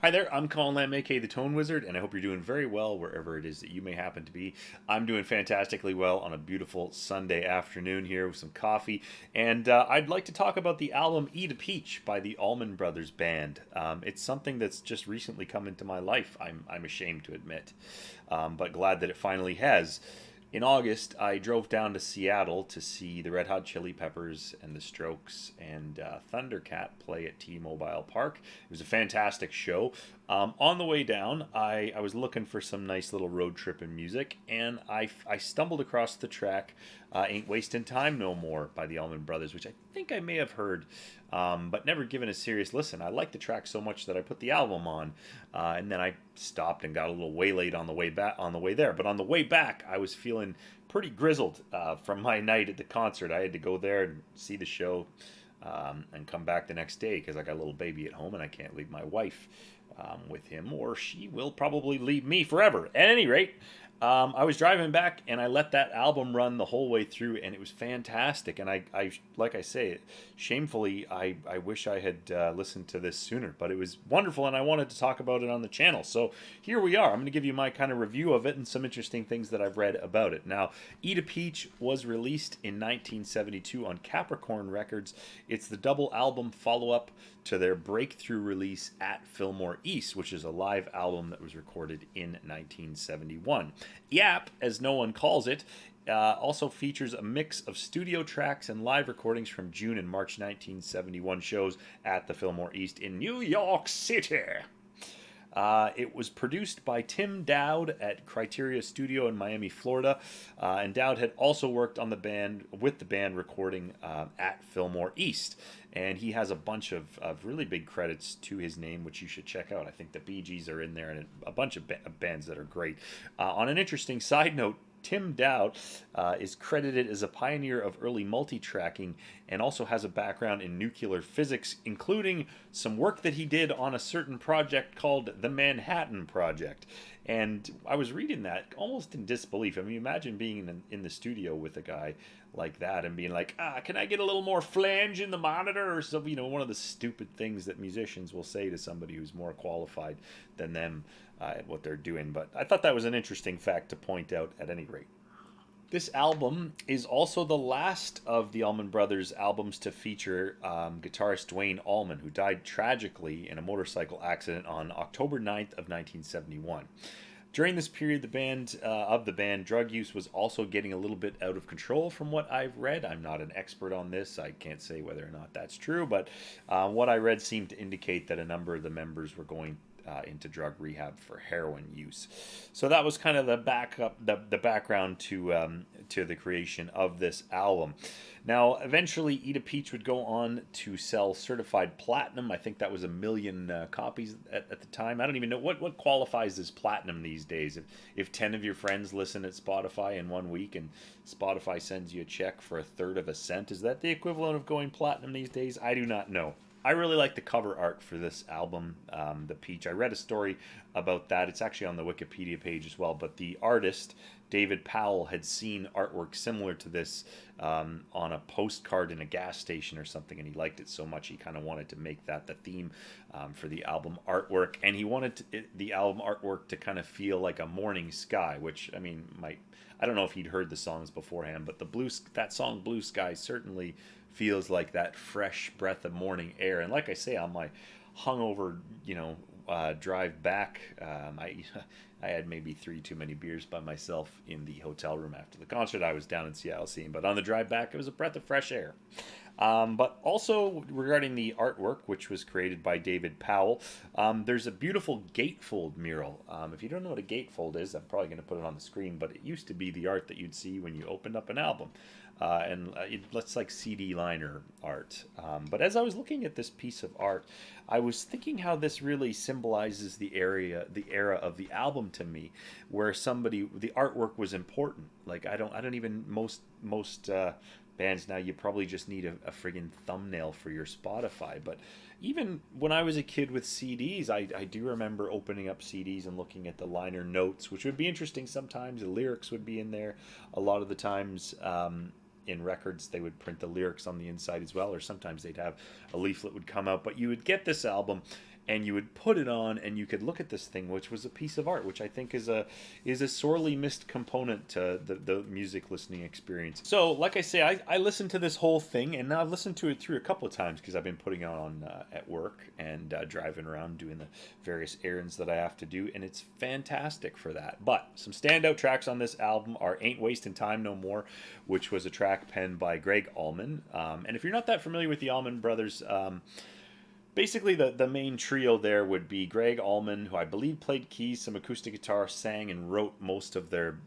Hi there, I'm Colin Lamb, aka the Tone Wizard, and I hope you're doing very well wherever it is that you may happen to be. I'm doing fantastically well on a beautiful Sunday afternoon here with some coffee, and I'd like to talk about the album Eat a Peach by the Allman Brothers Band. It's something that's just recently come into my life, I'm ashamed to admit, but glad that it finally has. In August, I drove down to Seattle to see the Red Hot Chili Peppers and the Strokes and Thundercat play at T-Mobile Park. It was a fantastic show. On the way down, I was looking for some nice little road trip in music, and I stumbled across the track Ain't Wasting Time No More by the Allman Brothers, which I think I may have heard, but never given a serious listen. I liked the track so much that I put the album on, and then I stopped and got a little waylaid on the way back on the way there. But on the way back, I was feeling pretty grizzled from my night at the concert. I had to go there and see the show and come back the next day because I got a little baby at home and I can't leave my wife with him, or she will probably leave me forever. At any rate, I was driving back and I let that album run the whole way through, and it was fantastic. And I like I say, shamefully, I wish I had listened to this sooner, but it was wonderful, and I wanted to talk about it on the channel. So here we are. I'm going to give you my kind of review of it and some interesting things that I've read about it. Now, Eat a Peach was released in 1972 on Capricorn Records. It's the double album follow-up to their breakthrough release at Fillmore East, which is a live album that was recorded in 1971. Yap, as no one calls it, also features a mix of studio tracks and live recordings from June and March 1971 shows at the Fillmore East in New York City. It was produced by Tim Dowd at Criteria Studio in Miami, Florida, and Dowd had also worked on the band with the band recording at Fillmore East, and he has a bunch of really big credits to his name, which you should check out. I think the Bee Gees are in there, and a bunch of bands that are great. On an interesting side note, Tim Dowd is credited as a pioneer of early multi-tracking and also has a background in nuclear physics, including some work that he did on a certain project called the Manhattan Project. And I was reading that almost in disbelief. I mean, imagine being in the studio with a guy like that and being like, can I get a little more flange in the monitor, or some, one of the stupid things that musicians will say to somebody who's more qualified than them at what they're doing. But I thought that was an interesting fact to point out at any rate. This album is also the last of the Allman Brothers albums to feature guitarist Duane Allman, who died tragically in a motorcycle accident on October 9th of 1971. During this period, the band, drug use was also getting a little bit out of control. From what I've read, I'm not an expert on this. I can't say whether or not that's true, but what I read seemed to indicate that a number of the members were going into drug rehab for heroin use. So that was kind of the background to the creation of this album. Now, eventually, Eat a Peach would go on to sell certified platinum. I think that was 1 million copies at the time. I don't even know what qualifies as platinum these days. If 10 of your friends listen at Spotify in 1 week and Spotify sends you a check for 1/3 of a cent, is that the equivalent of going platinum these days? I do not know. I really like the cover art for this album, The Peach. I read a story about that. It's actually on the Wikipedia page as well. But the artist, David Powell, had seen artwork similar to this on a postcard in a gas station or something, and he liked it so much he kind of wanted to make that the theme for the album artwork. And he wanted the album artwork to kind of feel like a morning sky, which, I mean, I don't know if he'd heard the songs beforehand, but that song Blue Sky certainly feels like that fresh breath of morning air. And like I say, on my hungover, drive back, I had maybe 3 too many beers by myself in the hotel room after the concert. I was down in Seattle seeing, but on the drive back, it was a breath of fresh air. But also regarding the artwork, which was created by David Powell, there's a beautiful gatefold mural. If you don't know what a gatefold is, I'm probably going to put it on the screen, but it used to be the art that you'd see when you opened up an album. It's like CD liner art. But as I was looking at this piece of art, I was thinking how this really symbolizes the era of the album to me, where the artwork was important. Like I don't even most bands now, you probably just need a friggin' thumbnail for your Spotify. But even when I was a kid with CDs, I do remember opening up CDs and looking at the liner notes, which would be interesting sometimes. The lyrics would be in there a lot of the times. in records, they would print the lyrics on the inside as well, or sometimes they'd have a leaflet would come out. But you would get this album, and you would put it on, and you could look at this thing, which was a piece of art, which I think is a sorely missed component to the music listening experience. So, like I say, I listened to this whole thing, and now I've listened to it through a couple of times because I've been putting it on at work and driving around doing the various errands that I have to do, and it's fantastic for that. But some standout tracks on this album are "Ain't Wasting Time No More," which was a track penned by Greg Allman. And if you're not that familiar with the Allman Brothers, basically, the main trio there would be Greg Allman, who I believe played keys, some acoustic guitar, sang and wrote most of their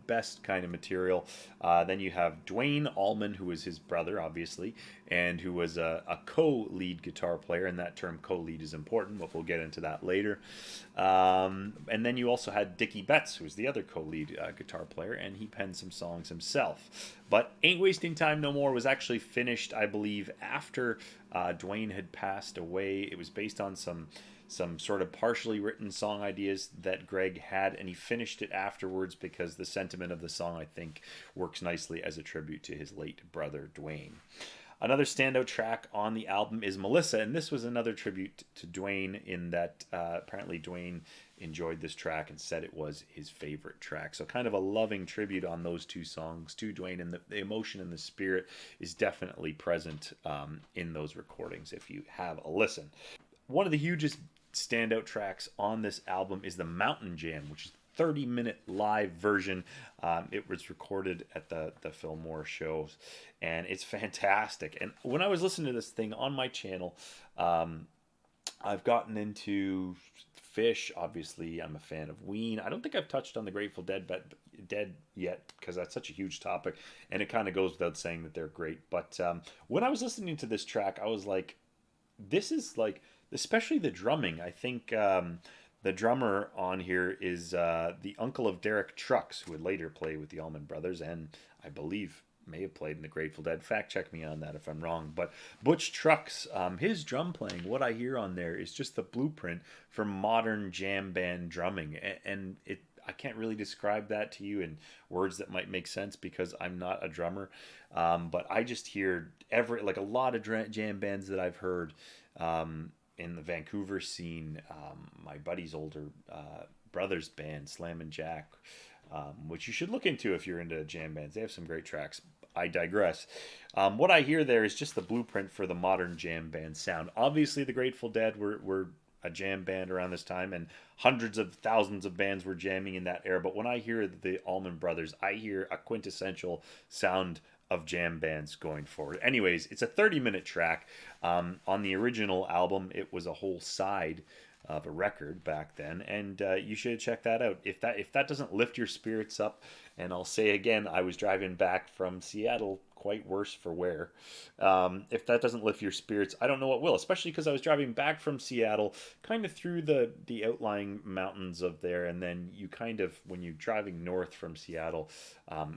best kind of material. Then you have Duane Allman, who was his brother, obviously, and who was a co-lead guitar player, and that term co-lead is important, but we'll get into that later. And then you also had Dickey Betts, who was the other co-lead guitar player, and he penned some songs himself. But Ain't Wasting Time No More was actually finished, I believe, after Duane had passed away. It was based on some sort of partially written song ideas that Greg had, and he finished it afterwards because the sentiment of the song, I think, works nicely as a tribute to his late brother, Duane. Another standout track on the album is Melissa, and this was another tribute to Duane in that apparently Duane enjoyed this track and said it was his favorite track. So kind of a loving tribute on those two songs to Duane, and the emotion and the spirit is definitely present in those recordings if you have a listen. One of the hugest standout tracks on this album is the Mountain Jam, which is 30-minute live version. It was recorded at the Fillmore shows, and it's fantastic. And when I was listening to this thing on my channel, I've gotten into Fish. Obviously, I'm a fan of Ween. I don't think I've touched on the Grateful Dead yet because that's such a huge topic, and it kind of goes without saying that they're great. But when I was listening to this track, I was like, this is like, especially the drumming. I think the drummer on here is the uncle of Derek Trucks, who would later play with the Allman Brothers, and I believe may have played in the Grateful Dead. Fact check me on that if I'm wrong. But Butch Trucks, his drum playing, what I hear on there is just the blueprint for modern jam band drumming, and I can't really describe that to you in words that might make sense because I'm not a drummer. But I just hear a lot of jam bands that I've heard in the Vancouver scene. My buddy's older brother's band, Slam and Jack, which you should look into if you're into jam bands. They have some great tracks. I digress. What I hear there is just the blueprint for the modern jam band sound. Obviously, the Grateful Dead were a jam band around this time, and hundreds of thousands of bands were jamming in that era. But when I hear the Allman Brothers, I hear a quintessential sound of jam bands going forward. Anyways, it's a 30-minute track. On the original album, it was a whole side of a record back then, and you should check that out. If that doesn't lift your spirits up, and I'll say again, I was driving back from Seattle, quite worse for wear. If that doesn't lift your spirits, I don't know what will, especially because I was driving back from Seattle, kind of through the outlying mountains of there, and then you kind of, when you're driving north from Seattle,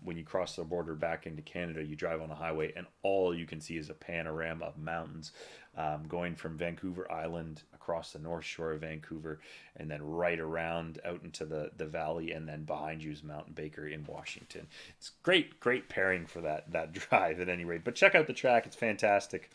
when you cross the border back into Canada, you drive on a highway, and all you can see is a panorama of mountains, going from Vancouver Island across the north shore of Vancouver, and then right around out into the valley, and then behind you is Mountain Baker in Washington. It's great pairing for that drive at any rate. But check out the track; it's fantastic.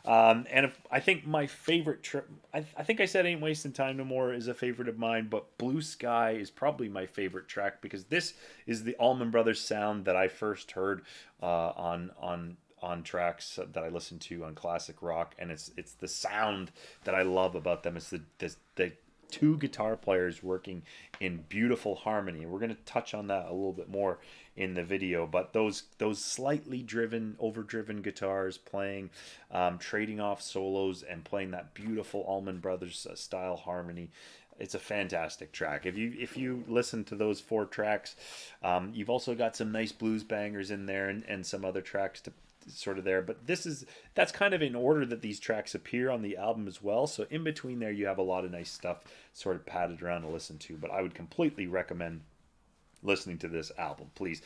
I think my favorite trip, I think I said Ain't Wasting Time No More is a favorite of mine, but Blue Sky is probably my favorite track because this is the Allman Brothers sound that I first heard on tracks that I listen to on classic rock, and it's the sound that I love about them. It's the two guitar players working in beautiful harmony. We're going to touch on that a little bit more in the video, but those slightly overdriven guitars playing, trading off solos and playing that beautiful Allman Brothers style harmony. It's a fantastic track. If you listen to those 4 tracks, you've also got some nice blues bangers in there and some other tracks to sort of there, but that's kind of in order that these tracks appear on the album as well. So in between there, you have a lot of nice stuff sort of padded around to listen to. But I would completely recommend listening to this album, please.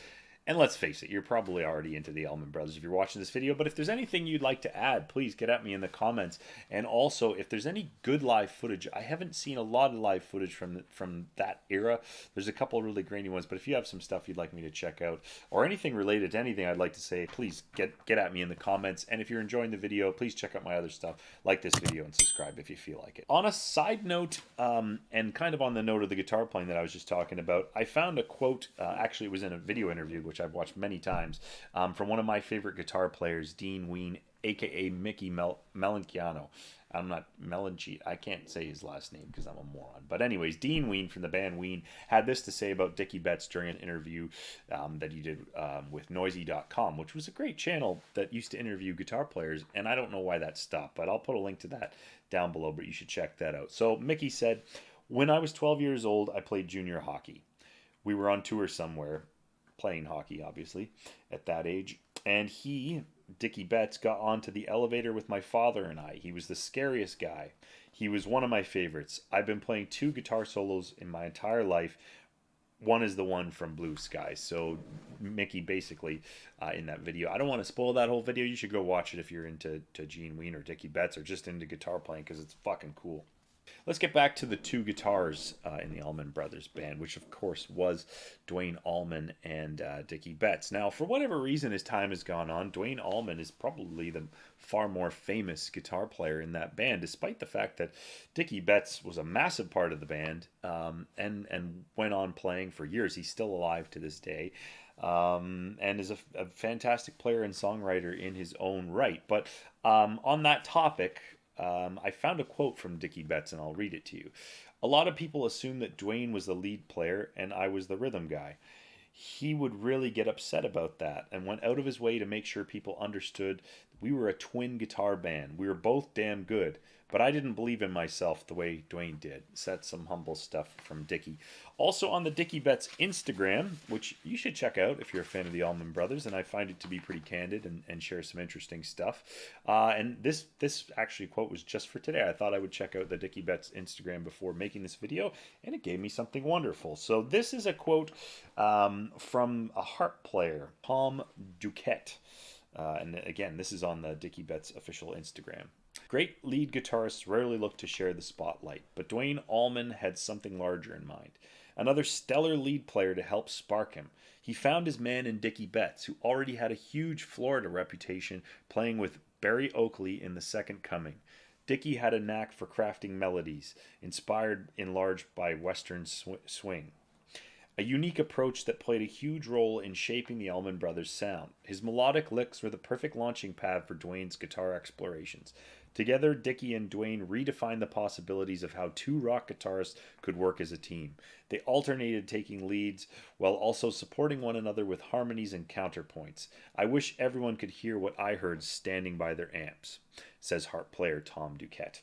And let's face it, you're probably already into the Allman Brothers if you're watching this video, but if there's anything you'd like to add, please get at me in the comments. And also, if there's any good live footage, I haven't seen a lot of live footage from that era. There's a couple really grainy ones, but if you have some stuff you'd like me to check out, or anything related to anything I'd like to say, please get at me in the comments. And if you're enjoying the video, please check out my other stuff, like this video, and subscribe if you feel like it. On a side note, and kind of on the note of the guitar playing that I was just talking about, I found a quote, actually it was in a video interview, which I've watched many times, from one of my favorite guitar players, Duane, aka Mickey Melanciano. I'm not Melancheat. I can't say his last name because I'm a moron. But anyways, Duane from the band Ween had this to say about Dickey Betts during an interview that he did with Noisy.com, which was a great channel that used to interview guitar players. And I don't know why that stopped, but I'll put a link to that down below, but you should check that out. So Mickey said, "When I was 12 years old, I played junior hockey. We were on tour somewhere, playing hockey, obviously, at that age. And he, Dickey Betts, got onto the elevator with my father and I. He was the scariest guy. He was one of my favorites. I've been playing 2 guitar solos in my entire life. One is the one from Blue Sky." So Mickey basically in that video. I don't want to spoil that whole video. You should go watch it if you're into Gene Ween or Dickey Betts or just into guitar playing, because it's fucking cool. Let's get back to the 2 guitars in the Allman Brothers band, which of course was Duane Allman and Dickey Betts. Now, for whatever reason, as time has gone on, Duane Allman is probably the far more famous guitar player in that band, despite the fact that Dickey Betts was a massive part of the band and went on playing for years. He's still alive to this day. And is a fantastic player and songwriter in his own right. But on that topic, I found a quote from Dickey Betts, and I'll read it to you. "A lot of people assume that Duane was the lead player and I was the rhythm guy. He would really get upset about that and went out of his way to make sure people understood we were a twin guitar band. We were both damn good, but I didn't believe in myself the way Duane did." So that's some humble stuff from Dickey. Also on the Dickey Betts Instagram, which you should check out if you're a fan of the Allman Brothers, and I find it to be pretty candid and share some interesting stuff. And this actually quote was just for today. I thought I would check out the Dickey Betts Instagram before making this video, and it gave me something wonderful. So this is a quote from a harp player, Tom Duquette. And again, this is on the Dickey Betts official Instagram. "Great lead guitarists rarely look to share the spotlight, but Duane Allman had something larger in mind. Another stellar lead player to help spark him. He found his man in Dickey Betts, who already had a huge Florida reputation playing with Barry Oakley in The Second Coming. Dickey had a knack for crafting melodies, inspired in large by Western swing. A unique approach that played a huge role in shaping the Allman Brothers' sound. His melodic licks were the perfect launching pad for Duane's guitar explorations. Together, Dickey and Duane redefined the possibilities of how 2 rock guitarists could work as a team. They alternated taking leads while also supporting one another with harmonies and counterpoints. I wish everyone could hear what I heard standing by their amps," says harp player Tom Duquette.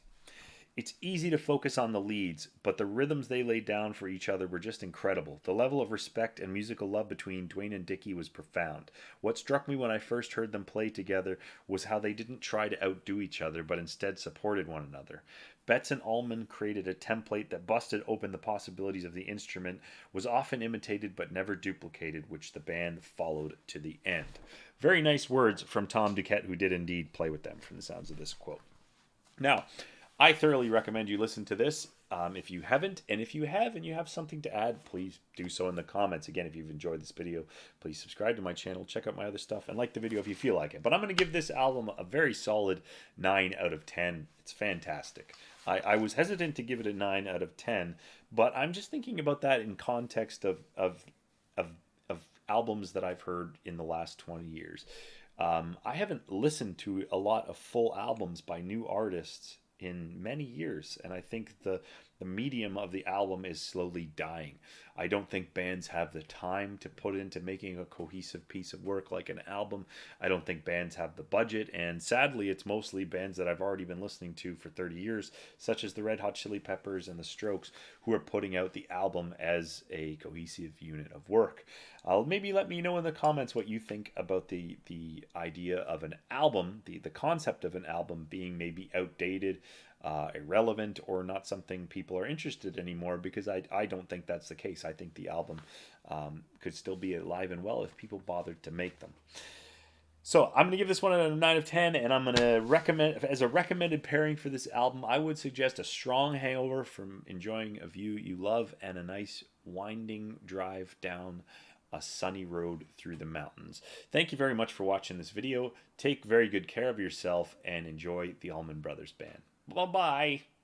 "It's easy to focus on the leads, but the rhythms they laid down for each other were just incredible. The level of respect and musical love between Duane and Dickey was profound. What struck me when I first heard them play together was how they didn't try to outdo each other, but instead supported one another. Betts and Allman created a template that busted open the possibilities of the instrument, was often imitated but never duplicated, which the band followed to the end." Very nice words from Tom Duquette, who did indeed play with them, from the sounds of this quote. Now, I thoroughly recommend you listen to this if you haven't, and if you have and you have something to add, please do so in the comments. Again, if you've enjoyed this video, please subscribe to my channel, check out my other stuff, and like the video if you feel like it. But I'm going to give this album a very solid 9 out of 10. It's fantastic. I was hesitant to give it a 9 out of 10, but I'm just thinking about that in context of albums that I've heard in the last 20 years. I haven't listened to a lot of full albums by new artists in many years, and I think the medium of the album is slowly dying. I don't think bands have the time to put into making a cohesive piece of work like an album. I don't think bands have the budget, and sadly it's mostly bands that I've already been listening to for 30 years, such as the Red Hot Chili Peppers and the Strokes, who are putting out the album as a cohesive unit of work. Maybe let me know in the comments what you think about the idea of an album, the concept of an album being maybe outdated, irrelevant or not something people are interested anymore, because I don't think that's the case. I think the album could still be alive and well if people bothered to make them. So I'm going to give this one a 9 of 10, and I'm going to recommend, as a recommended pairing for this album, I would suggest a strong hangover from enjoying a view you love and a nice winding drive down a sunny road through the mountains. Thank you very much for watching this video. Take very good care of yourself and enjoy the Allman Brothers Band. Bye-bye.